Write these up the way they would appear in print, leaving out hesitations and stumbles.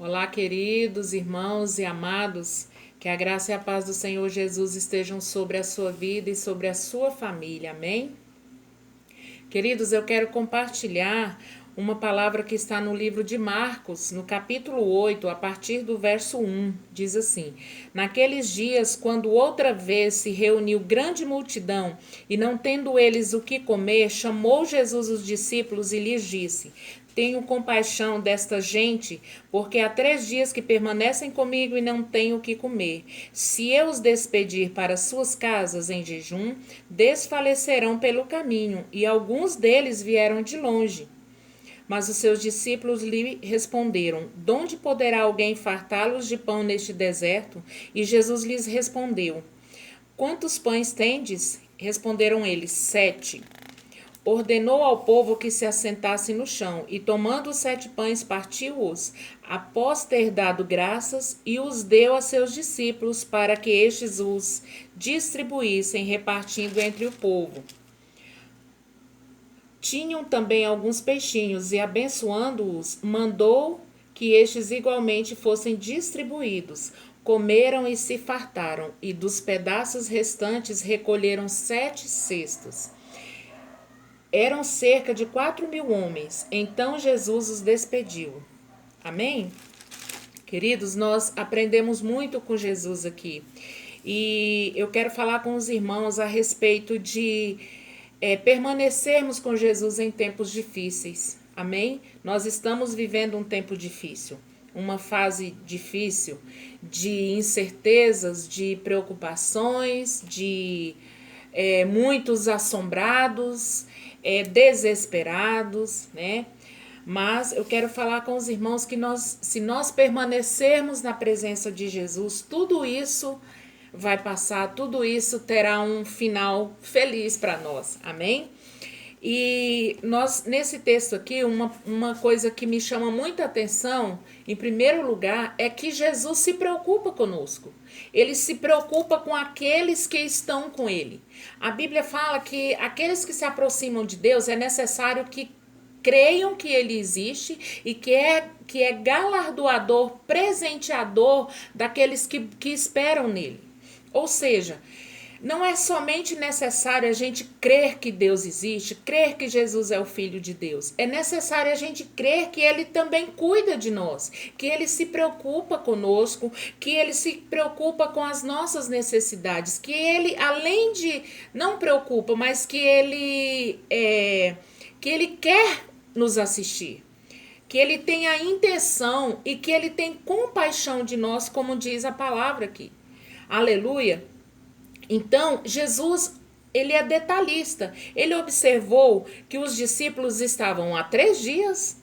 Olá, queridos irmãos e amados, que a graça e a paz do Senhor Jesus estejam sobre a sua vida e sobre a sua família, amém? Queridos, eu quero compartilhar uma palavra que está no livro de Marcos, no capítulo 8, a partir do verso 1, diz assim: Naqueles dias, quando outra vez se reuniu grande multidão, e não tendo eles o que comer, chamou Jesus os discípulos e lhes disse: Tenho compaixão desta gente, porque há 3 dias que permanecem comigo e não têm o que comer. Se eu os despedir para suas casas em jejum, desfalecerão pelo caminho, e alguns deles vieram de longe. Mas os seus discípulos lhe responderam: Donde poderá alguém fartá-los de pão neste deserto? E Jesus lhes respondeu: Quantos pães tendes? Responderam eles: 7. Ordenou ao povo que se assentasse no chão, e tomando os 7 pães, partiu-os, após ter dado graças, e os deu a seus discípulos, para que estes os distribuíssem, repartindo entre o povo. Tinham também alguns peixinhos, e abençoando-os, mandou que estes igualmente fossem distribuídos. Comeram e se fartaram, e dos pedaços restantes recolheram 7 cestos. Eram cerca de 4.000 homens. Então Jesus os despediu. Amém? Queridos, nós aprendemos muito com Jesus aqui. E eu quero falar com os irmãos a respeito de permanecermos com Jesus em tempos difíceis. Amém? Nós estamos vivendo um tempo difícil, uma fase difícil de incertezas, de preocupações, de muitos assombrados, desesperados, né? Mas eu quero falar com os irmãos que se nós permanecermos na presença de Jesus, tudo isso vai passar, tudo isso terá um final feliz para nós, amém? E nós, nesse texto aqui, uma coisa que me chama muita atenção, em primeiro lugar, é que Jesus se preocupa conosco. Ele se preocupa com aqueles que estão com ele. A Bíblia fala que aqueles que se aproximam de Deus é necessário que creiam que ele existe e que é galardoador, presenteador daqueles que esperam nele. Ou seja, não é somente necessário a gente crer que Deus existe, crer que Jesus é o Filho de Deus. É necessário a gente crer que Ele também cuida de nós, que Ele se preocupa conosco, que Ele se preocupa com as nossas necessidades, que Ele, além de não preocupa, mas que Ele quer nos assistir. Que Ele tem a intenção e que Ele tem compaixão de nós, como diz a palavra aqui. Aleluia! Então, Jesus, ele é detalhista. Ele observou que os discípulos estavam há 3 dias,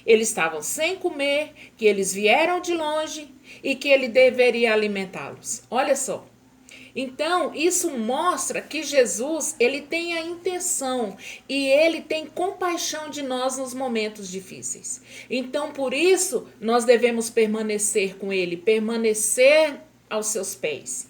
eles estavam sem comer, que eles vieram de longe e que ele deveria alimentá-los. Olha só. Então, isso mostra que Jesus, ele tem a intenção e ele tem compaixão de nós nos momentos difíceis. Então, por isso, nós devemos permanecer com ele, permanecer aos seus pés.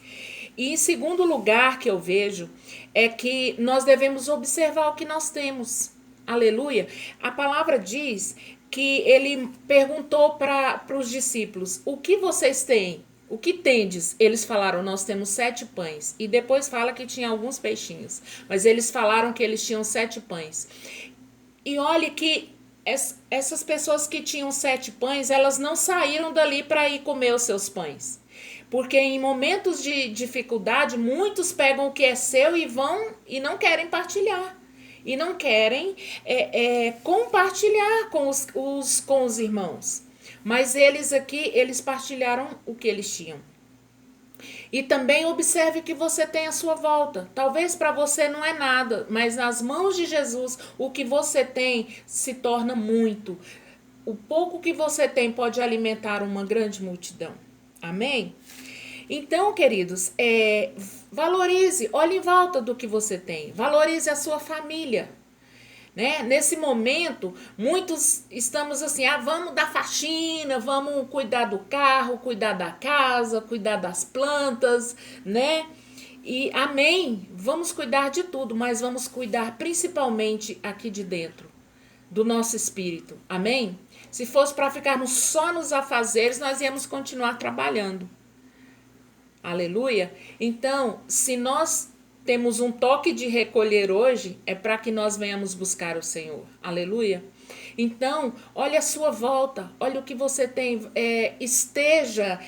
E em segundo lugar que eu vejo é que nós devemos observar o que nós temos. Aleluia. A palavra diz que ele perguntou para os discípulos: o que vocês têm? O que tendes? Eles falaram: nós temos 7 pães. E depois fala que tinha alguns peixinhos. Mas eles falaram que eles tinham 7 pães. E olhe que essas pessoas que tinham 7 pães, elas não saíram dali para ir comer os seus pães. Porque em momentos de dificuldade, muitos pegam o que é seu e vão e não querem partilhar. E não querem compartilhar com os irmãos. Mas eles aqui, eles partilharam o que eles tinham. E também observe que você tem à sua volta. Talvez para você não é nada, mas nas mãos de Jesus, o que você tem se torna muito. O pouco que você tem pode alimentar uma grande multidão. Amém? Então, queridos, valorize, olhe em volta do que você tem. Valorize a sua família. Né? Nesse momento, muitos estamos assim, vamos dar faxina, vamos cuidar do carro, cuidar da casa, cuidar das plantas, né? E amém, vamos cuidar de tudo, mas vamos cuidar principalmente aqui de dentro, do nosso espírito, amém? Se fosse para ficarmos só nos afazeres, nós íamos continuar trabalhando. Aleluia? Então, se nós temos um toque de recolher hoje, é para que nós venhamos buscar o Senhor. Aleluia? Então, olha a sua volta, olha o que você tem, esteja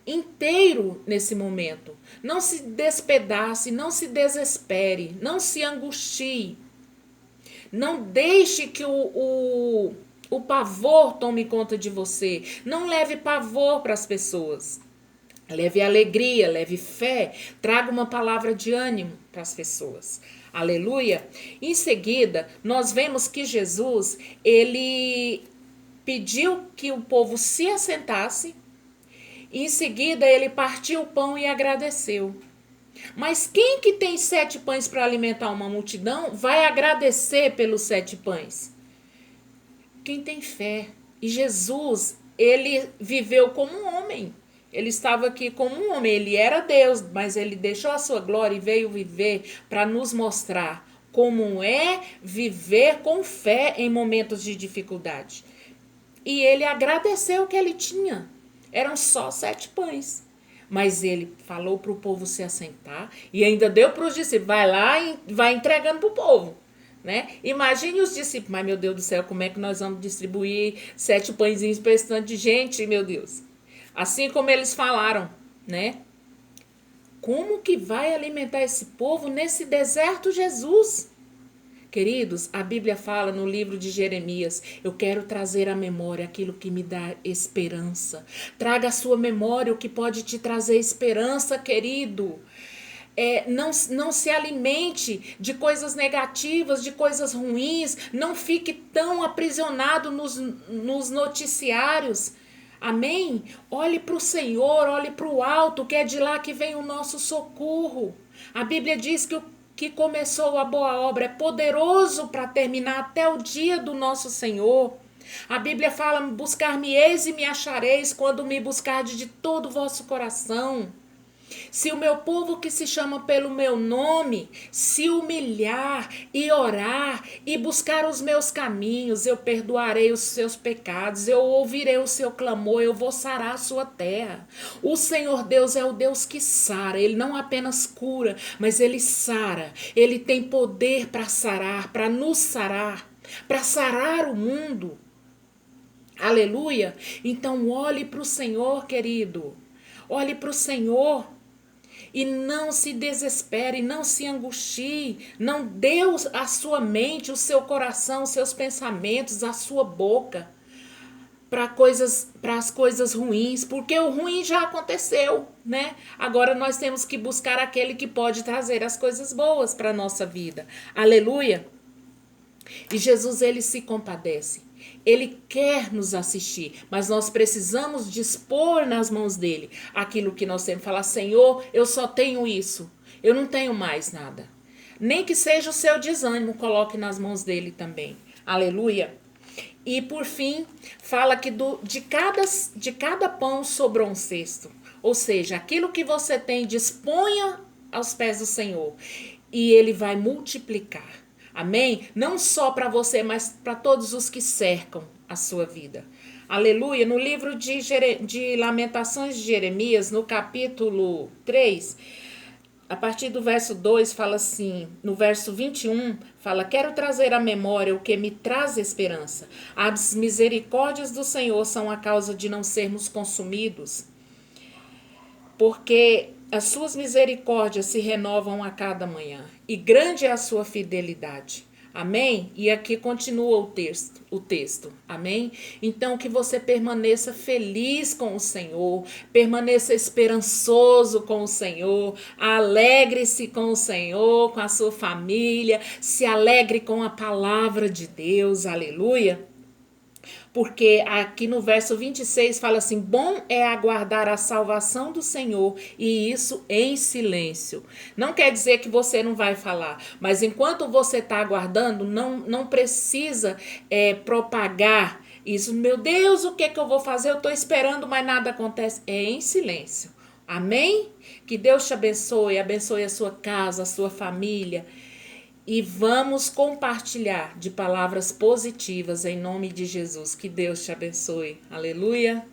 inteiro nesse momento. Não se despedace, não se desespere, não se angustie. Não deixe que o pavor tome conta de você. Não leve pavor para as pessoas. Leve alegria, leve fé, traga uma palavra de ânimo para as pessoas. Aleluia. Em seguida, nós vemos que Jesus, ele pediu que o povo se assentasse. Em seguida, ele partiu o pão e agradeceu. Mas quem que tem 7 pães para alimentar uma multidão vai agradecer pelos 7 pães? Quem tem fé. E Jesus, ele viveu como um homem. Ele estava aqui como um homem, ele era Deus, mas ele deixou a sua glória e veio viver para nos mostrar como é viver com fé em momentos de dificuldade. E ele agradeceu o que ele tinha. Eram só 7 pães. Mas ele falou para o povo se assentar e ainda deu para os discípulos, vai lá e vai entregando para o povo. Né? Imagine os discípulos, mas meu Deus do céu, como é que nós vamos distribuir 7 pãezinhos para esse tanto de gente, meu Deus? Assim como eles falaram, né? Como que vai alimentar esse povo nesse deserto, Jesus? Queridos, a Bíblia fala no livro de Jeremias, eu quero trazer à memória aquilo que me dá esperança. Traga à sua memória o que pode te trazer esperança, querido. Não se alimente de coisas negativas, de coisas ruins. Não fique tão aprisionado nos noticiários. Amém? Olhe para o Senhor, olhe para o alto, que é de lá que vem o nosso socorro. A Bíblia diz que o que começou a boa obra é poderoso para terminar até o dia do nosso Senhor. A Bíblia fala, buscar-me-eis e me achareis quando me buscardes de todo o vosso coração. Se o meu povo que se chama pelo meu nome se humilhar e orar e buscar os meus caminhos, eu perdoarei os seus pecados, eu ouvirei o seu clamor, eu vou sarar a sua terra. O Senhor Deus é o Deus que sara, ele não apenas cura, mas ele sara, ele tem poder para sarar, para nos sarar, para sarar o mundo. Aleluia! Então olhe para o Senhor, querido, olhe para o Senhor. E não se desespere, não se angustie, não dê a sua mente, o seu coração, os seus pensamentos, a sua boca para as coisas ruins, porque o ruim já aconteceu, né? Agora nós temos que buscar aquele que pode trazer as coisas boas para a nossa vida. Aleluia! E Jesus, ele se compadece. Ele quer nos assistir, mas nós precisamos dispor nas mãos dele aquilo que nós temos. Falar, Senhor, eu só tenho isso, eu não tenho mais nada. Nem que seja o seu desânimo, coloque nas mãos dele também. Aleluia. E por fim, fala que de cada pão sobrou um cesto. Ou seja, aquilo que você tem, disponha aos pés do Senhor. E ele vai multiplicar. Amém? Não só para você, mas para todos os que cercam a sua vida. Aleluia. No livro de Lamentações de Jeremias, no capítulo 3, a partir do verso 2, fala assim, no verso 21, fala, quero trazer à memória o que me traz esperança. As misericórdias do Senhor são a causa de não sermos consumidos, porque as suas misericórdias se renovam a cada manhã, e grande é a sua fidelidade. Amém? E aqui continua o texto. Amém? Então que você permaneça feliz com o Senhor, permaneça esperançoso com o Senhor, alegre-se com o Senhor, com a sua família, se alegre com a palavra de Deus. Aleluia! Porque aqui no verso 26 fala assim, bom é aguardar a salvação do Senhor e isso em silêncio. Não quer dizer que você não vai falar, mas enquanto você está aguardando, não precisa propagar isso. Meu Deus, o que eu vou fazer? Eu estou esperando, mas nada acontece. É em silêncio. Amém? Que Deus te abençoe a sua casa, a sua família. e vamos compartilhar de palavras positivas em nome de Jesus. Que Deus te abençoe. Aleluia.